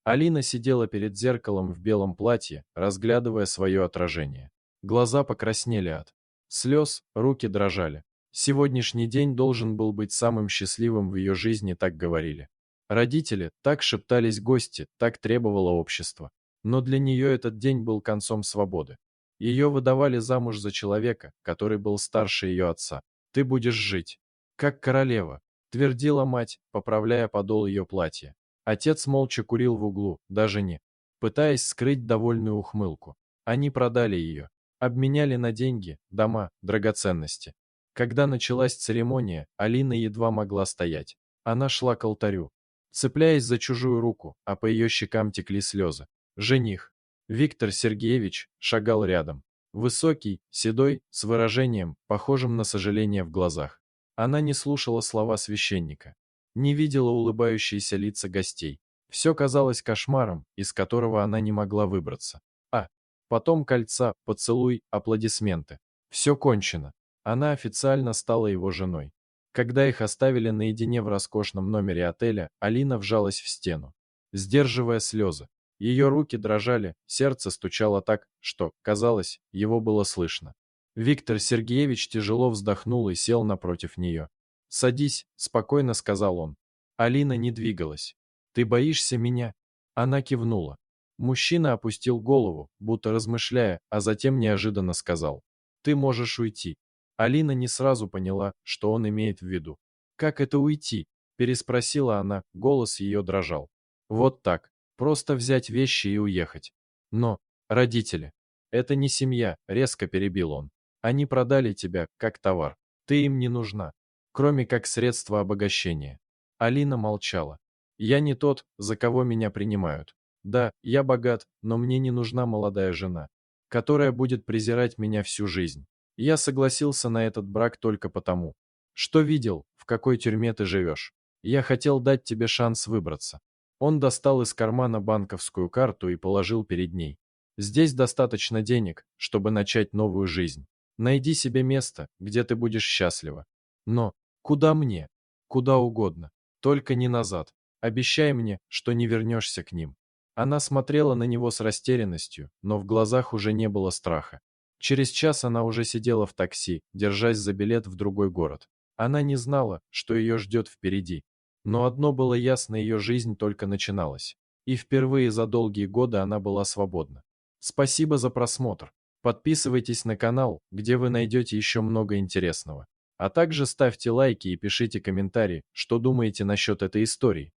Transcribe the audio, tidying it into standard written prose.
Алина сидела перед зеркалом в белом платье, разглядывая свое отражение. Глаза покраснели от слез, руки дрожали. Сегодняшний день должен был быть самым счастливым в ее жизни, так говорили родители, так шептались гости, так требовало общество. Но для нее этот день был концом свободы. Ее выдавали замуж за человека, который был старше ее отца. «Ты будешь жить, как королева», — твердила мать, поправляя подол ее платья. Отец молча курил в углу, даже не пытаясь скрыть довольную ухмылку. Они продали ее, обменяли на деньги, дома, драгоценности. Когда началась церемония, Алина едва могла стоять. Она шла к алтарю, цепляясь за чужую руку, а по ее щекам текли слезы. Жених, Виктор Сергеевич, шагал рядом. Высокий, седой, с выражением, похожим на сожаление в глазах. Она не слушала слова священника, не видела улыбающиеся лица гостей. Все казалось кошмаром, из которого она не могла выбраться. Потом кольца, поцелуй, аплодисменты. Все кончено. Она официально стала его женой. Когда их оставили наедине в роскошном номере отеля, Алина вжалась в стену, сдерживая слезы. Ее руки дрожали, сердце стучало так, что, казалось, его было слышно. Виктор Сергеевич тяжело вздохнул и сел напротив нее. «Садись», — спокойно сказал он. Алина не двигалась. «Ты боишься меня?» Она кивнула. Мужчина опустил голову, будто размышляя, а затем неожиданно сказал: «Ты можешь уйти». Алина не сразу поняла, что он имеет в виду. «Как это уйти?» – переспросила она, голос ее дрожал. «Вот так, просто взять вещи и уехать». «Но, родители, это не семья», – резко перебил он. «Они продали тебя, как товар. Ты им не нужна, кроме как средство обогащения». Алина молчала. «Я не тот, за кого меня принимают. Да, я богат, но мне не нужна молодая жена, которая будет презирать меня всю жизнь. Я согласился на этот брак только потому, что видел, в какой тюрьме ты живешь. Я хотел дать тебе шанс выбраться». Он достал из кармана банковскую карту и положил перед ней. «Здесь достаточно денег, чтобы начать новую жизнь. Найди себе место, где ты будешь счастлива. Но куда мне? Куда угодно. Только не назад. Обещай мне, что не вернешься к ним». Она смотрела на него с растерянностью, но в глазах уже не было страха. Через час она уже сидела в такси, держась за билет в другой город. Она не знала, что ее ждет впереди. Но одно было ясно: ее жизнь только начиналась. И впервые за долгие годы она была свободна. Спасибо за просмотр. Подписывайтесь на канал, где вы найдете еще много интересного. А также ставьте лайки и пишите комментарии, что думаете насчет этой истории.